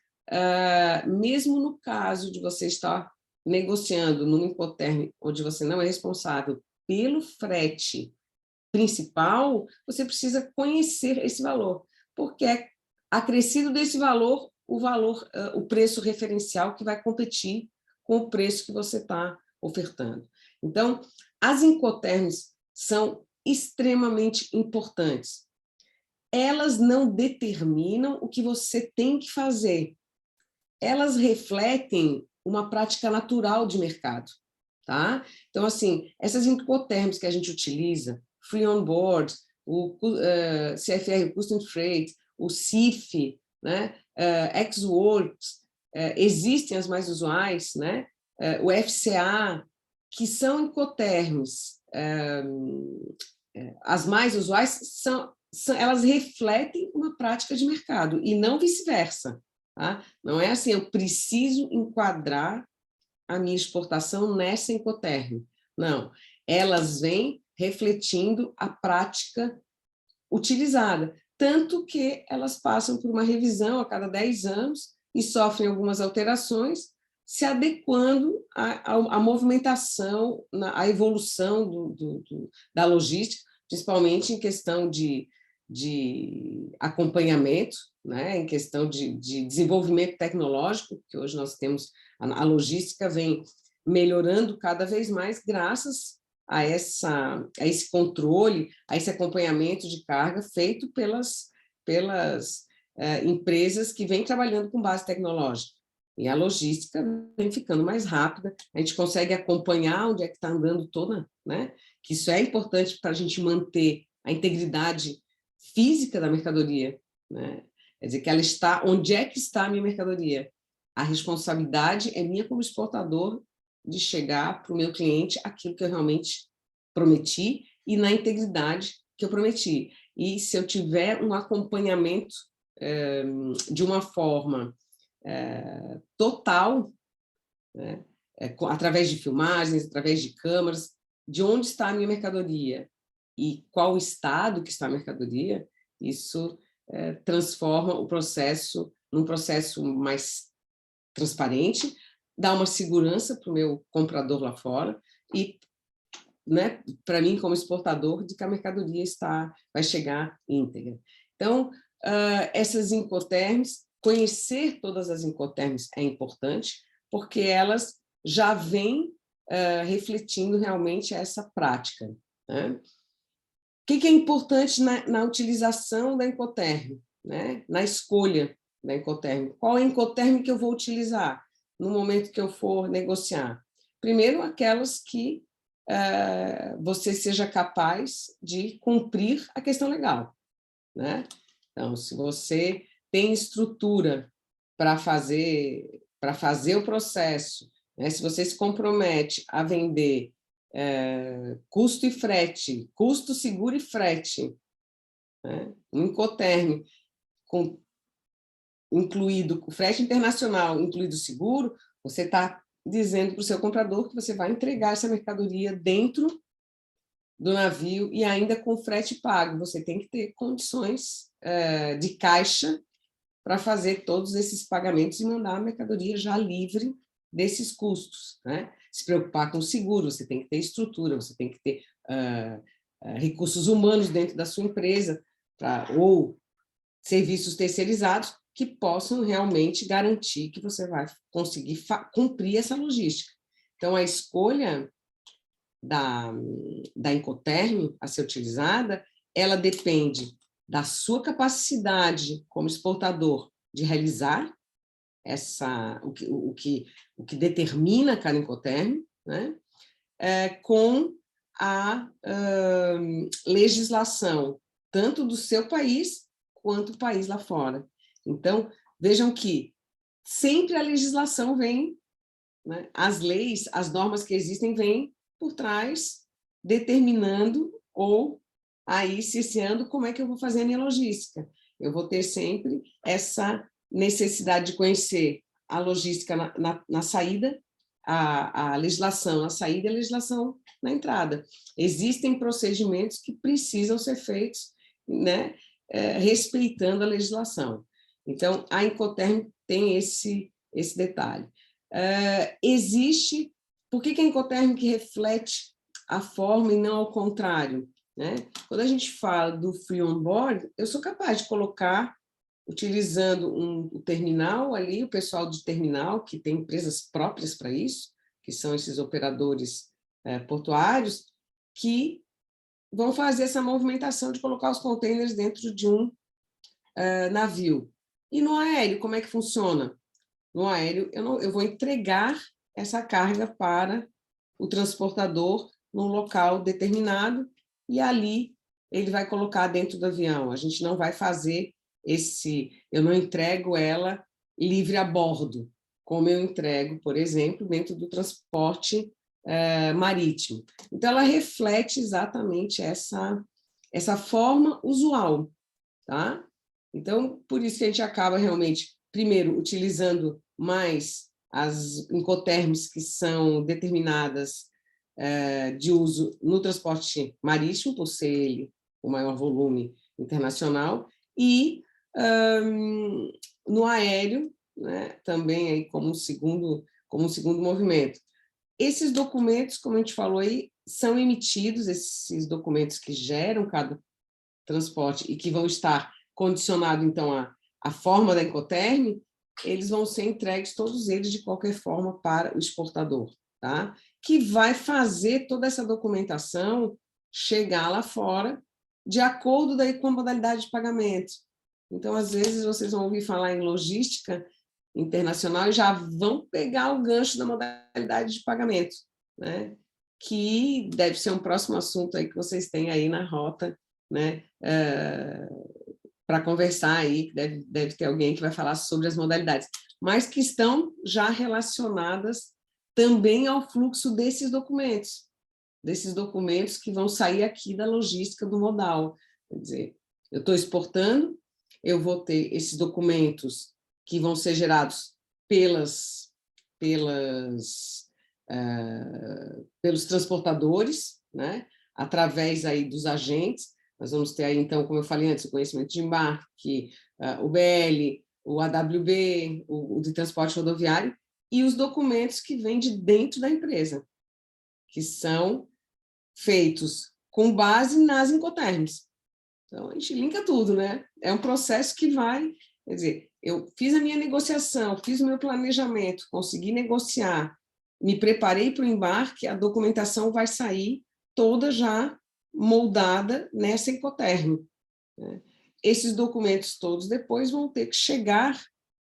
mesmo no caso de você estar negociando numa Incoterm, onde você não é responsável pelo frete principal, você precisa conhecer esse valor, porque é acrescido desse valor, o preço referencial que vai competir com o preço que você está ofertando. Então, as Incoterms são extremamente importantes. Elas não determinam o que você tem que fazer. Elas refletem uma prática natural de mercado, tá? Então, assim, essas Incoterms que a gente utiliza, Free on Board, o CFR Custom Freight, o CIF, né? Ex-Works, existem as mais usuais, né? O FCA, que são incoterms, as mais usuais, elas refletem uma prática de mercado, e não vice-versa. Tá? Não é assim, eu preciso enquadrar a minha exportação nessa incoterm. Não, elas vêm refletindo a prática utilizada, tanto que elas passam por uma revisão a cada 10 anos e sofrem algumas alterações, se adequando à movimentação, à evolução da logística, principalmente em questão de acompanhamento, né, em questão de desenvolvimento tecnológico, que hoje nós temos, a logística vem melhorando cada vez mais graças a esse controle, a esse acompanhamento de carga feito pelas empresas que vêm trabalhando com base tecnológica. E a logística vem ficando mais rápida, a gente consegue acompanhar onde é que está andando toda, né? Que isso é importante para a gente manter a integridade física da mercadoria, né? Quer dizer, que ela está, onde é que está a minha mercadoria? A responsabilidade é minha como exportador de chegar para o meu cliente aquilo que eu realmente prometi e na integridade que eu prometi. E se eu tiver um acompanhamento de uma forma total, né, através de filmagens, através de câmeras, de onde está a minha mercadoria e qual o estado que está a mercadoria, isso transforma o processo num processo mais transparente, dá uma segurança para o meu comprador lá fora e, né, para mim, como exportador, de que a mercadoria vai chegar íntegra. Então, essas incoterms, conhecer todas as incoterms é importante, porque elas já vêm refletindo realmente essa prática. Né? O que é importante na utilização da incoterm, né? Na escolha da incoterm? Qual é a incoterm que eu vou utilizar no momento que eu for negociar? Primeiro, aquelas que você seja capaz de cumprir a questão legal. Né? Então, se você tem estrutura para fazer o processo, né? Se você se compromete a vender custo e frete, custo, seguro e frete, né? Um incoterm incluído o frete internacional, incluído o seguro, você está dizendo para o seu comprador que você vai entregar essa mercadoria dentro do navio e ainda com frete pago. Você tem que ter condições de caixa para fazer todos esses pagamentos e mandar a mercadoria já livre desses custos. Né? Se preocupar com o seguro, você tem que ter estrutura, você tem que ter recursos humanos dentro da sua empresa, ou serviços terceirizados que possam realmente garantir que você vai conseguir cumprir essa logística. Então, a escolha da incoterm a ser utilizada, ela depende da sua capacidade como exportador de realizar o que determina cada incoterm, né? Com a legislação, tanto do seu país quanto do país lá fora. Então, vejam que sempre a legislação vem, né? As leis, as normas que existem vêm por trás, determinando ou aí cerceando como é que eu vou fazer a minha logística. Eu vou ter sempre essa necessidade de conhecer a logística na saída, a legislação na saída e a legislação na entrada. Existem procedimentos que precisam ser feitos, né, respeitando a legislação. Então, a incoterm tem esse detalhe. Existe... Por que a incoterm que reflete a forma e não ao contrário? Né? Quando a gente fala do free on board, eu sou capaz de colocar, utilizando o terminal ali, o pessoal de terminal, que tem empresas próprias para isso, que são esses operadores portuários, que vão fazer essa movimentação de colocar os contêineres dentro de um navio. E no aéreo, como é que funciona? No aéreo, eu vou entregar essa carga para o transportador num local determinado e ali ele vai colocar dentro do avião. A gente não vai fazer eu não entrego ela livre a bordo, como eu entrego, por exemplo, dentro do transporte marítimo. Então, ela reflete exatamente essa forma usual, tá? Então, por isso que a gente acaba realmente, primeiro, utilizando mais as incoterms que são determinadas de uso no transporte marítimo, por ser ele o maior volume internacional, e no aéreo, né, também aí como um segundo movimento. Esses documentos, como a gente falou aí, são emitidos, esses documentos que geram cada transporte e que vão estar condicionados, então, à forma da Incoterm, eles vão ser entregues, todos eles, de qualquer forma, para o exportador, tá? Que vai fazer toda essa documentação chegar lá fora, de acordo daí com a modalidade de pagamento. Então, às vezes, vocês vão ouvir falar em logística internacional e já vão pegar o gancho da modalidade de pagamento, né? Que deve ser um próximo assunto aí que vocês têm aí na rota, né? Para conversar aí, deve ter alguém que vai falar sobre as modalidades, mas que estão já relacionadas também ao fluxo desses documentos que vão sair aqui da logística do modal. Quer dizer, eu estou exportando, eu vou ter esses documentos que vão ser gerados pelos transportadores, né? Através aí dos agentes. Nós vamos ter aí, então, como eu falei antes, o conhecimento de embarque, o BL, o AWB, o de transporte rodoviário, e os documentos que vêm de dentro da empresa, que são feitos com base nas Incoterms. Então, a gente linka tudo, né? É um processo que vai... Quer dizer, eu fiz a minha negociação, fiz o meu planejamento, consegui negociar, me preparei para o embarque, a documentação vai sair toda já moldada nessa Incoterm, né? Esses documentos todos depois vão ter que chegar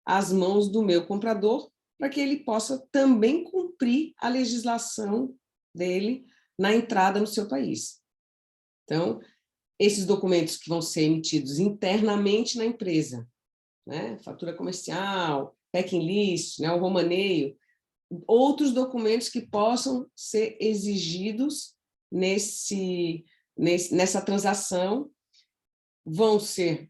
às mãos do meu comprador para que ele possa também cumprir a legislação dele na entrada no seu país. Então, esses documentos que vão ser emitidos internamente na empresa, né? Fatura comercial, packing list, né? O romaneio, outros documentos que possam ser exigidos nessa transação vão ser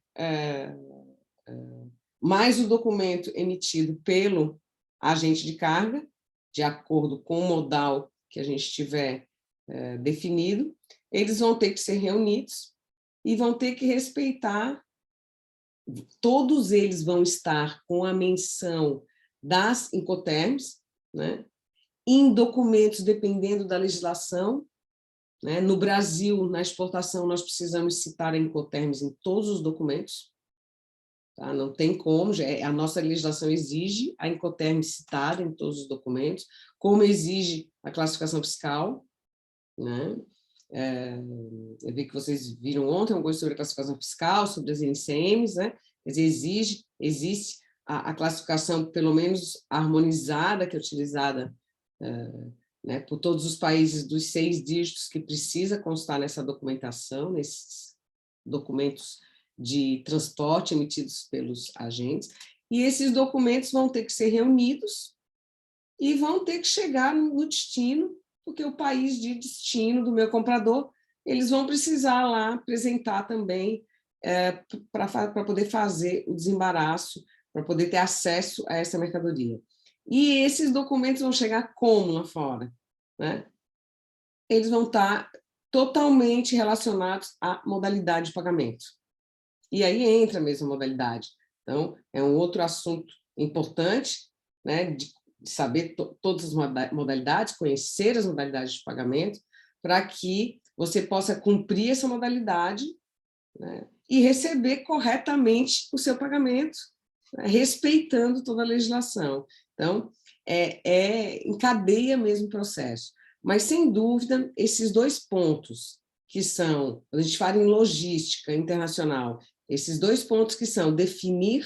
mais o documento emitido pelo agente de carga, de acordo com o modal que a gente tiver definido, eles vão ter que ser reunidos e vão ter que respeitar, todos eles vão estar com a menção das Incoterms, né? Em documentos, dependendo da legislação, né? No Brasil, na exportação, nós precisamos citar a Incoterms em todos os documentos, tá? Não tem como, a nossa legislação exige a Incoterm citada em todos os documentos, como exige a classificação fiscal, né? Eu vi que vocês viram ontem uma coisa sobre a classificação fiscal, sobre as NCMs, né? Quer dizer, existe a classificação, pelo menos harmonizada, que é utilizada né, por todos os países dos 6 dígitos que precisa constar nessa documentação, nesses documentos de transporte emitidos pelos agentes, e esses documentos vão ter que ser reunidos e vão ter que chegar no destino, porque o país de destino do meu comprador, eles vão precisar lá apresentar também para poder fazer o desembaraço, para poder ter acesso a essa mercadoria. E esses documentos vão chegar como lá fora, né? Eles vão estar totalmente relacionados à modalidade de pagamento. E aí entra a mesma modalidade. Então, é um outro assunto importante, né, de saber todas as modalidades, conhecer as modalidades de pagamento, para que você possa cumprir essa modalidade, né, e receber corretamente o seu pagamento, né, respeitando toda a legislação. Então, encadeia mesmo o processo. Mas, sem dúvida, esses 2 pontos, que são, a gente fala em logística internacional, esses 2 pontos que são definir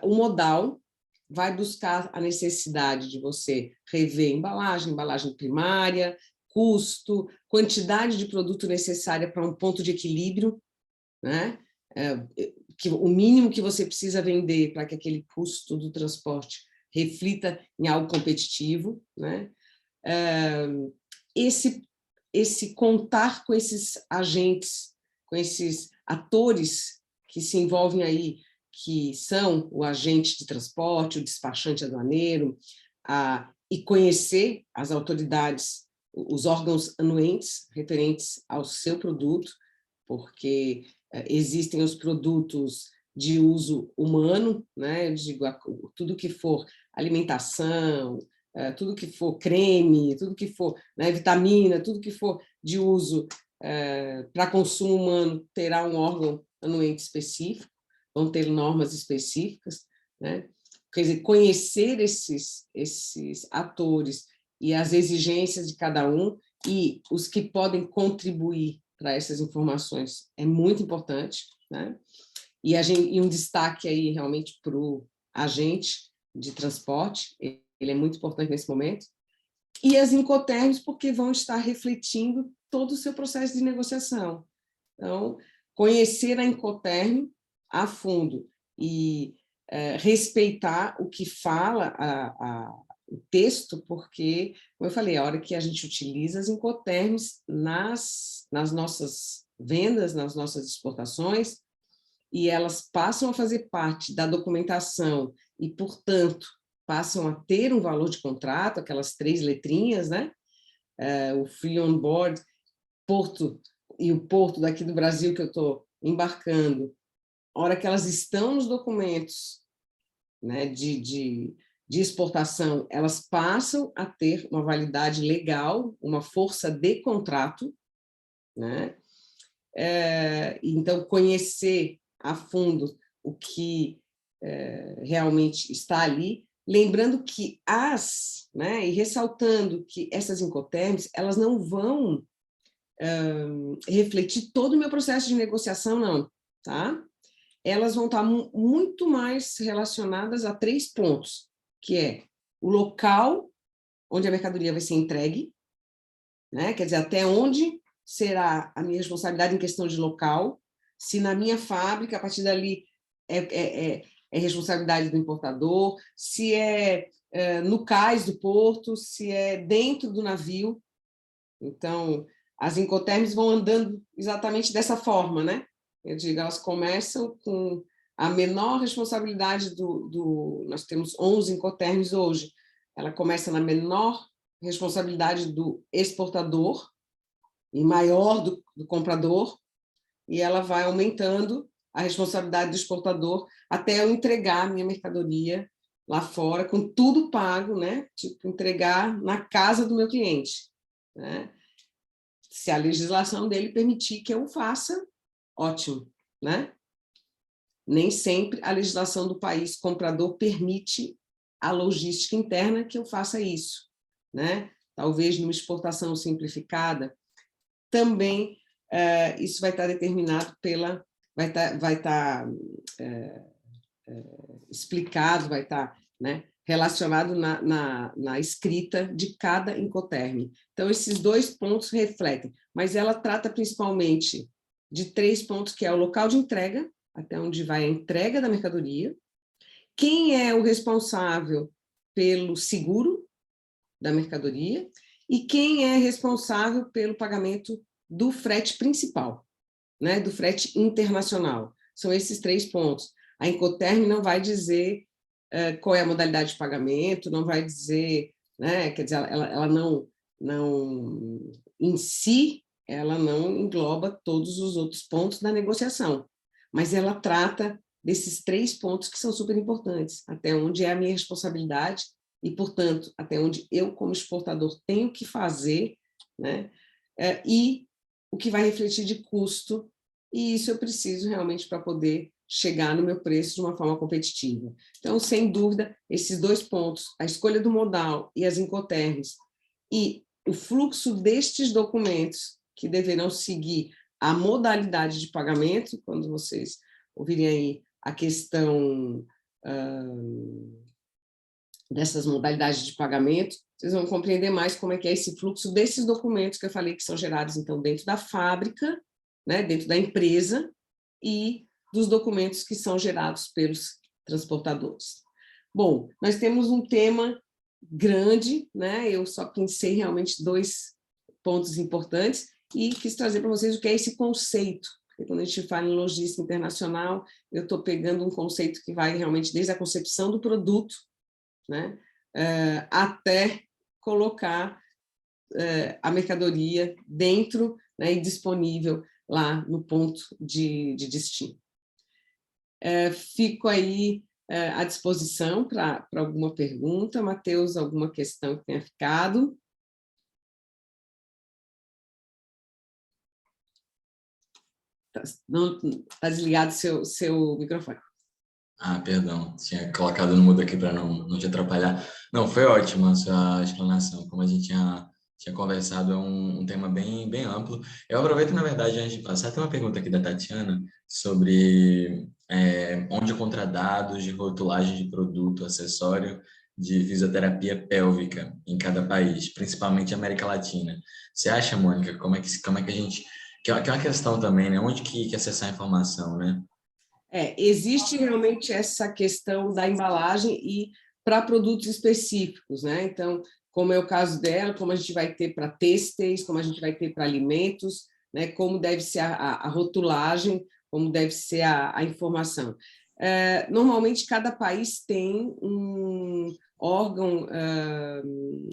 o modal, vai buscar a necessidade de você rever embalagem primária, custo, quantidade de produto necessária para um ponto de equilíbrio, né? O mínimo que você precisa vender para que aquele custo do transporte reflita em algo competitivo, né? esse contar com esses agentes, com esses atores que se envolvem aí, que são o agente de transporte, o despachante aduaneiro, e conhecer as autoridades, os órgãos anuentes referentes ao seu produto, porque existem os produtos de uso humano, né? Eu digo, tudo que for alimentação, tudo que for creme, tudo que for, né, vitamina, tudo que for de uso para consumo humano terá um órgão anuente específico, vão ter normas específicas, né? Quer dizer, conhecer esses atores e as exigências de cada um e os que podem contribuir para essas informações é muito importante, né? E um destaque aí realmente para o agente de transporte, ele é muito importante nesse momento, e as Incoterms, porque vão estar refletindo todo o seu processo de negociação. Então, conhecer a Incoterm a fundo e respeitar o que fala o texto, porque, como eu falei, a hora que a gente utiliza as Incoterms nas nossas vendas, nas nossas exportações, e elas passam a fazer parte da documentação e, portanto, passam a ter um valor de contrato, aquelas 3 letrinhas, né? O Free On Board, Porto, e o Porto daqui do Brasil que eu estou embarcando, a hora que elas estão nos documentos, né, de exportação, elas passam a ter uma validade legal, uma força de contrato, né? Então, conhecer a fundo o que realmente está ali, lembrando que né, e ressaltando que essas Incoterms, elas não vão refletir todo o meu processo de negociação, não, tá? Elas vão estar muito mais relacionadas a 3 pontos, que é o local onde a mercadoria vai ser entregue, né? Quer dizer, até onde será a minha responsabilidade em questão de local, se na minha fábrica, a partir dali, é responsabilidade do importador, se no cais do porto, se é dentro do navio. Então, as Incoterms vão andando exatamente dessa forma, né? Eu digo, elas começam com a menor responsabilidade nós temos 11 Incoterms hoje, ela começa na menor responsabilidade do exportador e maior do comprador, e ela vai aumentando a responsabilidade do exportador até eu entregar a minha mercadoria lá fora, com tudo pago, né? Tipo, entregar na casa do meu cliente, né? Se a legislação dele permitir que eu o faça, ótimo, né? Nem sempre a legislação do país comprador permite a logística interna que eu faça isso, né? Talvez numa exportação simplificada, também isso vai estar determinado vai estar explicado, vai estar, né, relacionado na escrita de cada Incoterm. Então, esses 2 pontos refletem, mas ela trata principalmente de 3 pontos, que é o local de entrega, até onde vai a entrega da mercadoria, quem é o responsável pelo seguro da mercadoria e quem é responsável pelo pagamento do frete principal, né, do frete internacional. São esses 3 pontos. A Incoterm não vai dizer qual é a modalidade de pagamento, não vai dizer, né, quer dizer, ela não em si, ela não engloba todos os outros pontos da negociação, mas ela trata desses 3 pontos que são super importantes, até onde é a minha responsabilidade e, portanto, até onde eu, como exportador, tenho que fazer, né, e o que vai refletir de custo, e isso eu preciso realmente para poder chegar no meu preço de uma forma competitiva. Então, sem dúvida, esses 2 pontos, a escolha do modal e as Incoterms, e o fluxo destes documentos que deverão seguir a modalidade de pagamento, quando vocês ouvirem aí a questão dessas modalidades de pagamento, vocês vão compreender mais como é que é esse fluxo desses documentos que eu falei que são gerados, então, dentro da fábrica, né, dentro da empresa, e dos documentos que são gerados pelos transportadores. Bom, nós temos um tema grande, né? Eu só pensei realmente 2 pontos importantes e quis trazer para vocês o que é esse conceito. Porque quando a gente fala em logística internacional, eu estou pegando um conceito que vai realmente desde a concepção do produto, né? Até colocar a mercadoria dentro, né, e disponível lá no ponto de destino. Fico aí à disposição para alguma pergunta. Matheus, alguma questão que tenha ficado? Está desligado seu microfone. Perdão, tinha colocado no mudo aqui para não te atrapalhar. Não, foi ótima a sua explanação. Como a gente tinha conversado, é um tema bem amplo. Eu aproveito, na verdade, antes de passar, tem uma pergunta aqui da Tatiana sobre onde encontrar dados de rotulagem de produto, acessório de fisioterapia pélvica em cada país, principalmente América Latina. Você acha, Mônica, como é que a gente... Que é uma questão também, né? Onde que acessar a informação, né? Existe realmente essa questão da embalagem e para produtos específicos, né? Então, como é o caso dela, como a gente vai ter para têxteis, como a gente vai ter para alimentos, né? Como deve ser a rotulagem, como deve ser a informação. Normalmente, cada país tem um órgão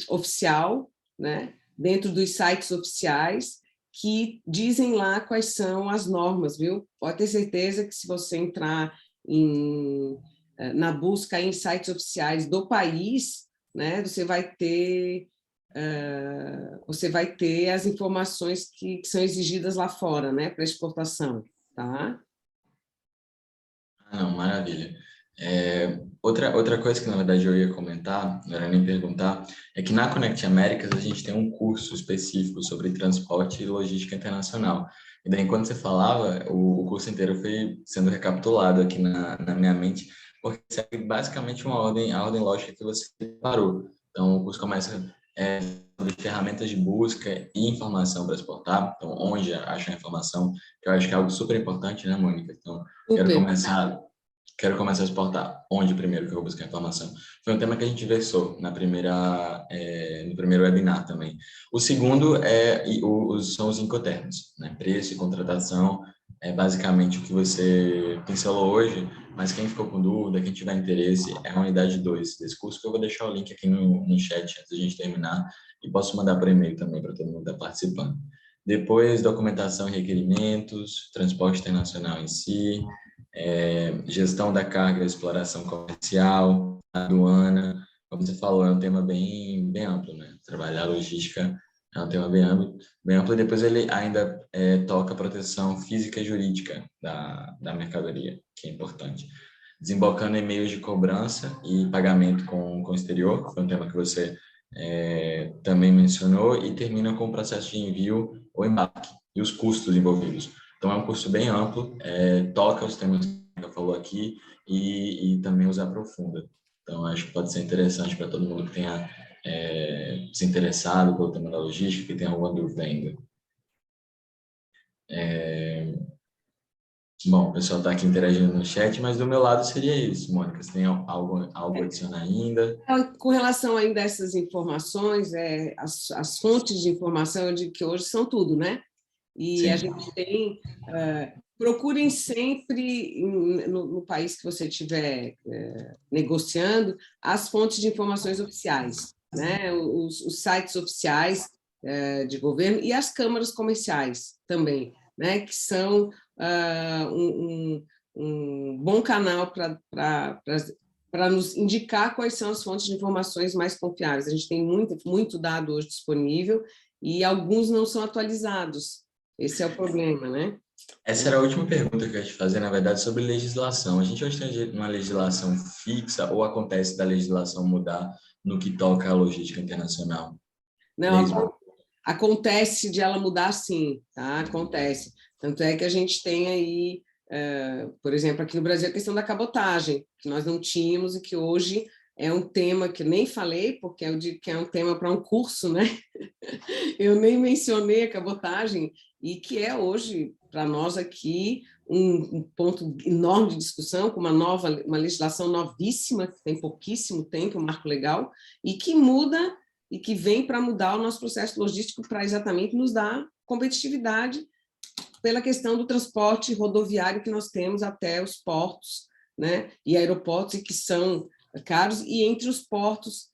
oficial, né? Dentro dos sites oficiais, que dizem lá quais são as normas, viu? Pode ter certeza que se você entrar na busca em sites oficiais do país, né, você vai ter as informações que são exigidas lá fora, né, para exportação, tá? Não, maravilha. Outra coisa que, na verdade, eu ia comentar, não era nem perguntar, é que na Connect Américas a gente tem um curso específico sobre transporte e logística internacional. E daí, enquanto você falava, o curso inteiro foi sendo recapitulado aqui na minha mente, porque segue basicamente a ordem lógica que você parou. Então, o curso começa sobre ferramentas de busca e informação para exportar, então, onde achar informação, que eu acho que é algo super importante, né, Mônica? Então, Quero começar a exportar. Onde primeiro que eu vou buscar informação? Foi um tema que a gente versou no primeiro webinar também. O segundo são os incoterms, né? Preço e contratação é basicamente o que você pincelou hoje, mas quem ficou com dúvida, quem tiver interesse, é a unidade 2 desse curso, que eu vou deixar o link aqui no chat antes da gente terminar e posso mandar por e-mail também para todo mundo que está participando. Depois, documentação e requerimentos, transporte internacional em si, gestão da carga, exploração comercial, aduana, como você falou, é um tema bem amplo, né? Trabalhar logística é um tema bem amplo, e depois ele ainda toca a proteção física e jurídica da mercadoria, que é importante. Desembocando em meios de cobrança e pagamento com o exterior, que foi um tema que você também mencionou, e termina com o processo de envio ou embarque e os custos envolvidos. Então, é um curso bem amplo, toca os temas que eu falou aqui e também os aprofunda. Então, acho que pode ser interessante para todo mundo que tenha se interessado pelo tema da logística, que tenha alguma dúvida ainda. Bom, o pessoal está aqui interagindo no chat, mas do meu lado seria isso, Mônica. Você tem algo a adicionar ainda? Com relação ainda a essas informações, as fontes de informação, eu digo que hoje são tudo, né? E Sim. a gente tem... procurem sempre, no país que você estiver negociando, as fontes de informações oficiais, né? Os sites oficiais de governo e as câmaras comerciais também, né? Que são um bom canal para nos indicar quais são as fontes de informações mais confiáveis. A gente tem muito dado hoje disponível e alguns não são atualizados. Esse é o problema, né? Essa era a última pergunta que eu ia te fazer, na verdade, sobre legislação. A gente hoje tem uma legislação fixa ou acontece da legislação mudar no que toca à logística internacional? Não, acontece de ela mudar, sim, tá? Acontece. Tanto é que a gente tem aí, por exemplo, aqui no Brasil, a questão da cabotagem, que nós não tínhamos e que hoje é um tema que nem falei, porque eu digo que é um tema para um curso, né? Eu nem mencionei a cabotagem, e que é hoje, para nós aqui, um ponto enorme de discussão, com uma legislação novíssima, que tem pouquíssimo tempo, um marco legal, e que muda, e que vem para mudar o nosso processo logístico, para exatamente nos dar competitividade pela questão do transporte rodoviário que nós temos até os portos, né, e aeroportos, e que são caros, e entre os portos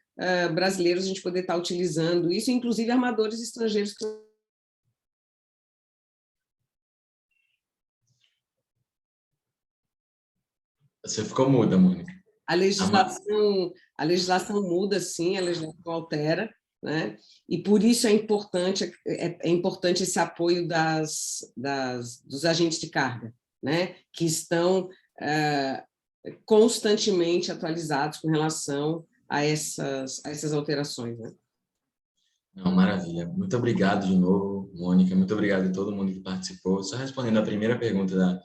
brasileiros a gente poder estar utilizando isso, inclusive armadores estrangeiros. Você ficou muda, Mônica. A legislação muda, sim, a legislação altera, né? E por isso é importante esse apoio dos agentes de carga, né? Que estão constantemente atualizados com relação a essas alterações, né? Não, maravilha. Muito obrigado de novo, Mônica. Muito obrigado a todo mundo que participou. Só respondendo a primeira pergunta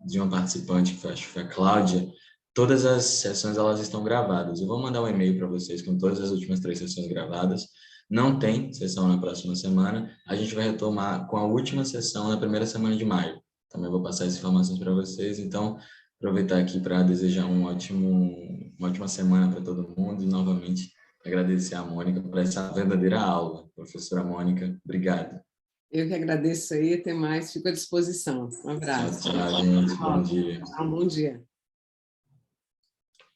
de uma participante, que acho que foi a Cláudia, todas as sessões elas estão gravadas. Eu vou mandar um e-mail para vocês com todas as últimas 3 sessões gravadas. Não tem sessão na próxima semana. A gente vai retomar com a última sessão na primeira semana de maio. Também vou passar essas informações para vocês. Então, aproveitar aqui para desejar uma ótima semana para todo mundo e, novamente, agradecer a Mônica por essa verdadeira aula. Professora Mônica, obrigado. Eu que agradeço aí, até mais, fico à disposição. Um abraço. Tchau, gente. Bom dia. Bom dia.